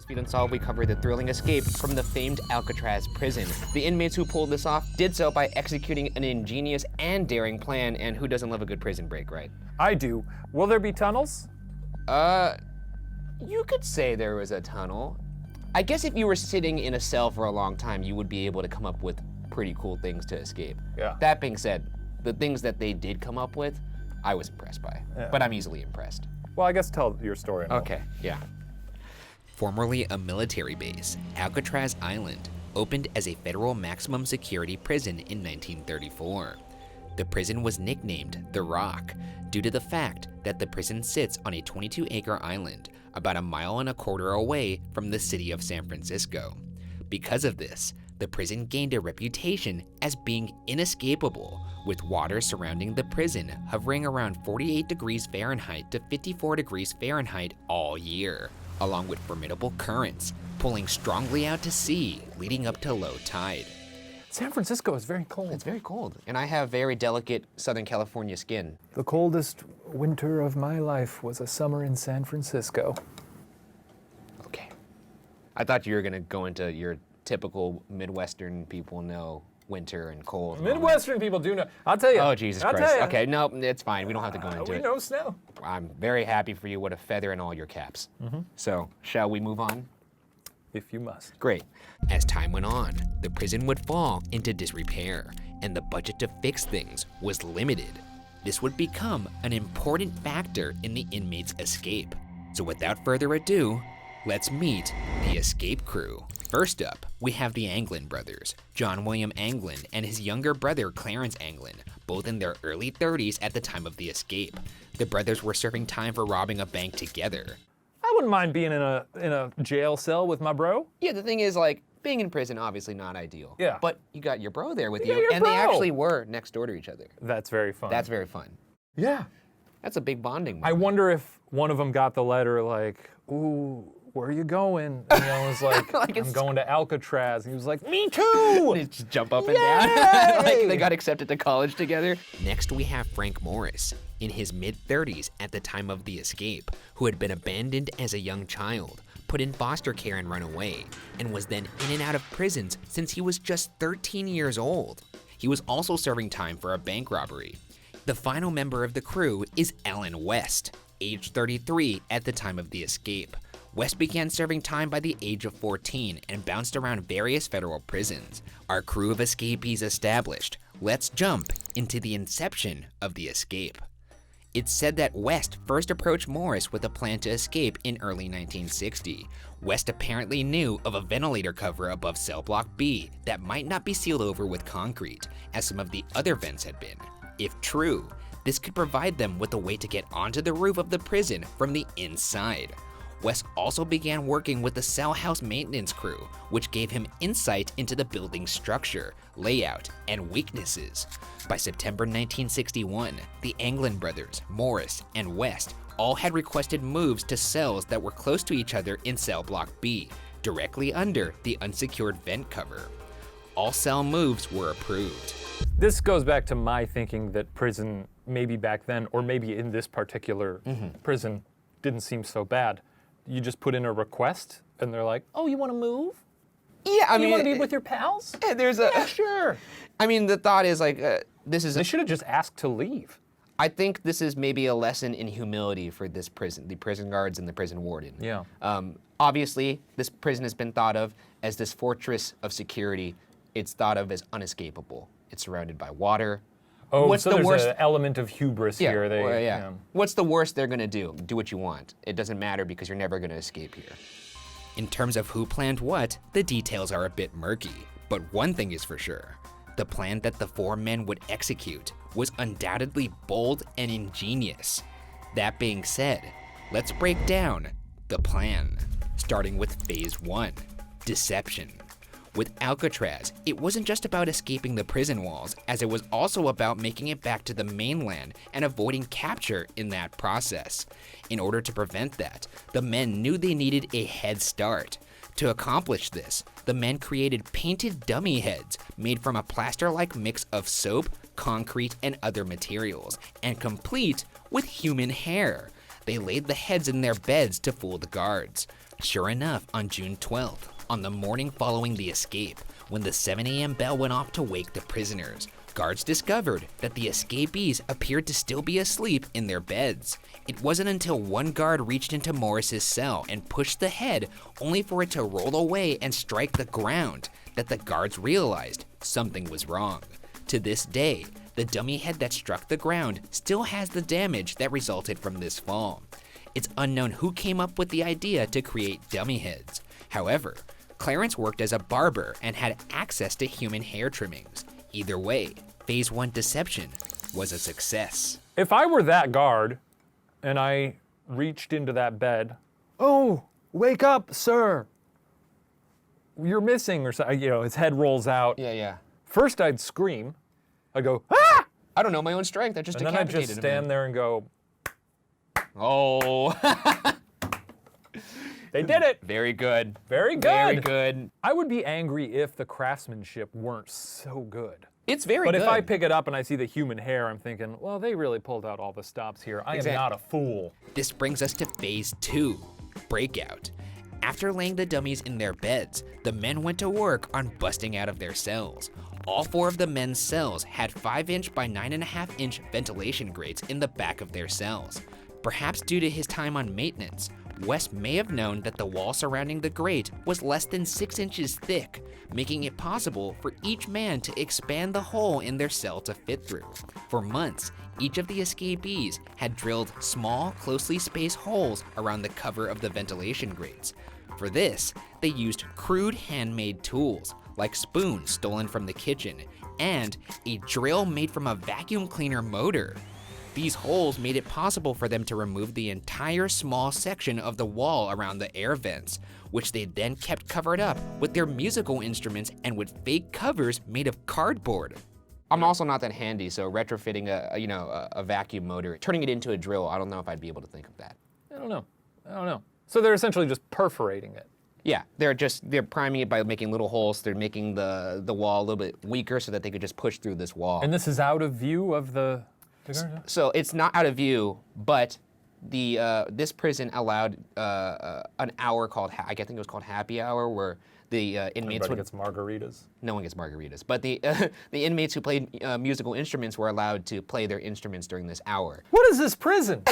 BuzzFeed Unsolved, we covered the thrilling escape from the famed Alcatraz prison. The inmates who pulled this off did so by executing an ingenious and daring plan, and who doesn't love a good prison break, right? I do. Will there be tunnels? You could say there was a tunnel. I guess if you were sitting in a cell for a long time, you would be able to come up with pretty cool things to escape. Yeah. That being said, the things that they did come up with, I was impressed by. Yeah. But I'm easily impressed. Well, I guess tell your story. Okay, yeah. Formerly a military base, Alcatraz Island opened as a federal maximum security prison in 1934. The prison was nicknamed The Rock due to the fact that the prison sits on a 22-acre island about 1.25 miles away from the city of San Francisco. Because of this, the prison gained a reputation as being inescapable, with water surrounding the prison hovering around 48 degrees Fahrenheit to 54 degrees Fahrenheit all year, along with formidable currents pulling strongly out to sea, leading up to low tide. San Francisco is very cold. It's very cold, and I have very delicate Southern California skin. The coldest winter of my life was a summer in San Francisco. Okay. I thought you were gonna go into your typical Midwestern people know winter and cold. and all that. Midwestern people do know. I'll tell you. Oh, Jesus I'll Christ. tell you. Okay, no, it's fine. We don't have to go into We it. know snow. I'm very happy for you. What a feather in all your caps. So, shall we move on? If you must. Great. As time went on, the prison would fall into disrepair, and the budget to fix things was limited. This would become an important factor in the inmates' escape. So without further ado, let's meet the escape crew. First up, we have the Anglin brothers, John William Anglin and his younger brother Clarence Anglin, both in their early 30s at the time of the escape. The brothers were serving time for robbing a bank together. I wouldn't mind being in a jail cell with my bro. Yeah, the thing is, like, being in prison, obviously not ideal. Yeah. But you got your bro there with You got you, your and they bro. actually were next door to each other. That's very fun. That's very fun. yeah. That's a big bonding I moment. wonder if one of them got the letter like, ooh, where are you going? And the other was like, Like I'm it's- going to Alcatraz. And he was like, me too. They just jump up and down. Like they got accepted to college together. Next, we have Frank Morris, in his mid-30s at the time of the escape, who had been abandoned as a young child, put in foster care and run away, and was then in and out of prisons since he was just 13 years old. He was also serving time for a bank robbery. The final member of the crew is Ellen West, age 33 at the time of the escape. West began serving time by the age of 14 and bounced around various federal prisons. Our crew of escapees established, let's jump into the inception of the escape. It's said that West first approached Morris with a plan to escape in early 1960. West apparently knew of a ventilator cover above cell block B that might not be sealed over with concrete, as some of the other vents had been. If true, this could provide them with a way to get onto the roof of the prison from the inside. West also began working with the cell house maintenance crew, which gave him insight into the building's structure, layout, and weaknesses. By September 1961, the Anglin brothers, Morris, and West all had requested moves to cells that were close to each other in cell block B, directly under the unsecured vent cover. All cell moves were approved. This goes back to my thinking that prison, maybe back then, or maybe in this particular prison, didn't seem so bad. You just put in a request, and they're like, oh, you want to move? Yeah, I You mean, want to be with your pals? there's a. Yeah, sure. I mean, the thought is like, this is. They should have just asked to leave. I think this is maybe a lesson in humility for this prison, the prison guards and the prison warden. Yeah. Obviously, this prison has been thought of as this fortress of security. It's thought of as unescapable. It's surrounded by water. Oh, What's so the there's worst? an element of hubris here. They, well, yeah. What's the worst they're gonna do? Do what you want. It doesn't matter because you're never gonna escape here. In terms of who planned what, the details are a bit murky, but one thing is for sure. The plan that the four men would execute was undoubtedly bold and ingenious. That being said, let's break down the plan, starting with phase 1, deception. With Alcatraz, it wasn't just about escaping the prison walls, as it was also about making it back to the mainland and avoiding capture in that process. In order to prevent that, the men knew they needed a head start. To accomplish this, the men created painted dummy heads made from a plaster-like mix of soap, concrete, and other materials, and complete with human hair. They laid the heads in their beds to fool the guards. Sure enough, on June 12th, on the morning following the escape, when the 7 a.m. bell went off to wake the prisoners, guards discovered that the escapees appeared to still be asleep in their beds. It wasn't until one guard reached into Morris's cell and pushed the head, only for it to roll away and strike the ground, that the guards realized something was wrong. To this day, the dummy head that struck the ground still has the damage that resulted from this fall. It's unknown who came up with the idea to create dummy heads. However, Clarence worked as a barber and had access to human hair trimmings. Either way, Phase 1 deception was a success. If I were that guard and I reached into that bed, oh, wake up, sir. You're missing, or something, his head rolls out. Yeah. First I'd scream. I'd go, ah! I don't know my own strength. I just And then I'd decapitated just him. stand there and go, Oh. they did it. Very good. Very good. Very good. I would be angry if the craftsmanship weren't so good. It's very But good. if I pick it up and I see the human hair, I'm thinking, well, they really pulled out all the stops here. I am not a fool. This brings us to Phase 2, breakout. After laying the dummies in their beds, the men went to work on busting out of their cells. All 4 of the men's cells had 5-inch by 9.5-inch ventilation grates in the back of their cells. Perhaps due to his time on maintenance, West may have known that the wall surrounding the grate was less than 6 inches thick, making it possible for each man to expand the hole in their cell to fit through. For months, each of the escapees had drilled small, closely spaced holes around the cover of the ventilation grates. For this, they used crude handmade tools, like spoons stolen from the kitchen, and a drill made from a vacuum cleaner motor. These holes made it possible for them to remove the entire small section of the wall around the air vents, which they then kept covered up with their musical instruments and with fake covers made of cardboard. I'm also not that handy, so retrofitting a vacuum motor, turning it into a drill, I don't know if I'd be able to think of that. I don't know. So they're essentially just perforating it. Yeah, they're priming it by making little holes. They're making the wall a little bit weaker so that they could just push through this wall. And this is out of view of the guard? So it's not out of view, but this prison allowed an hour called, I think it was called happy hour, where the inmates Everybody gets margaritas. No one gets margaritas, but the inmates who played musical instruments were allowed to play their instruments during this hour. What is this prison?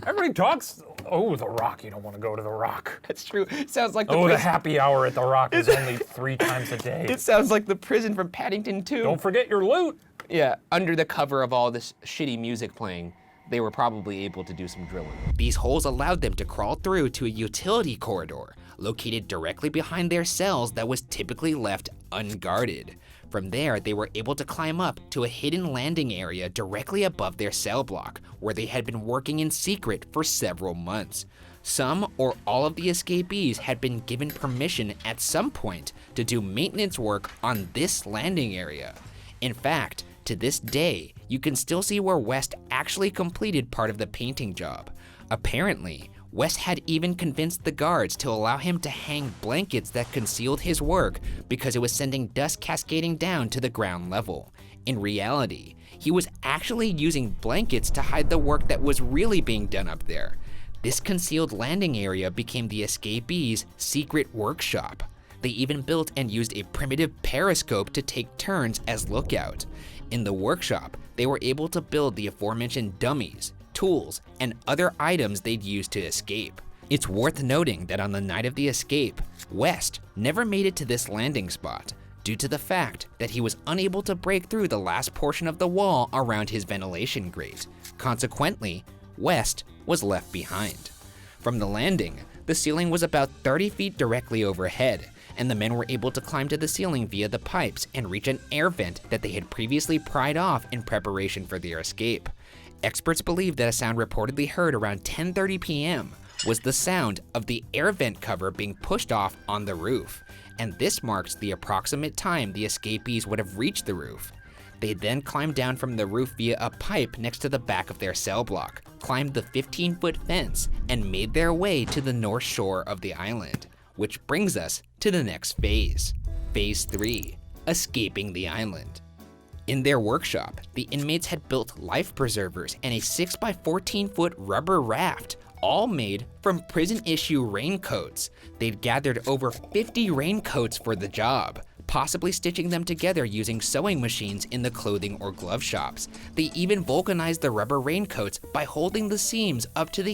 Everybody talks, oh, the Rock, you don't want to go to the Rock. That's true. It sounds like The happy hour at the Rock is only 3 times a day. It sounds like the prison from Paddington 2. Don't forget your loot. Yeah, under the cover of all this shitty music playing, they were probably able to do some drilling. These holes allowed them to crawl through to a utility corridor located directly behind their cells that was typically left unguarded. From there, they were able to climb up to a hidden landing area directly above their cell block, where they had been working in secret for several months. Some or all of the escapees had been given permission at some point to do maintenance work on this landing area. In fact, to this day, you can still see where West actually completed part of the painting job. Apparently, West had even convinced the guards to allow him to hang blankets that concealed his work because it was sending dust cascading down to the ground level. In reality, he was actually using blankets to hide the work that was really being done up there. This concealed landing area became the escapees' secret workshop. They even built and used a primitive periscope to take turns as lookout. In the workshop, they were able to build the aforementioned dummies, tools, and other items they'd use to escape. It's worth noting that on the night of the escape, West never made it to this landing spot due to the fact that he was unable to break through the last portion of the wall around his ventilation grate. Consequently, West was left behind. From the landing, the ceiling was about 30 feet directly overhead, and the men were able to climb to the ceiling via the pipes and reach an air vent that they had previously pried off in preparation for their escape. Experts believe that a sound reportedly heard around 10:30 p.m. was the sound of the air vent cover being pushed off on the roof, and this marks the approximate time the escapees would have reached the roof. They then climbed down from the roof via a pipe next to the back of their cell block, climbed the 15-foot fence, and made their way to the north shore of the island. Which brings us to the next phase. Phase 3, escaping the island. In their workshop, the inmates had built life preservers and a 6 by 14-foot rubber raft, all made from prison-issue raincoats. They'd gathered over 50 raincoats for the job, possibly stitching them together using sewing machines in the clothing or glove shops. They even vulcanized the rubber raincoats by holding the seams up to the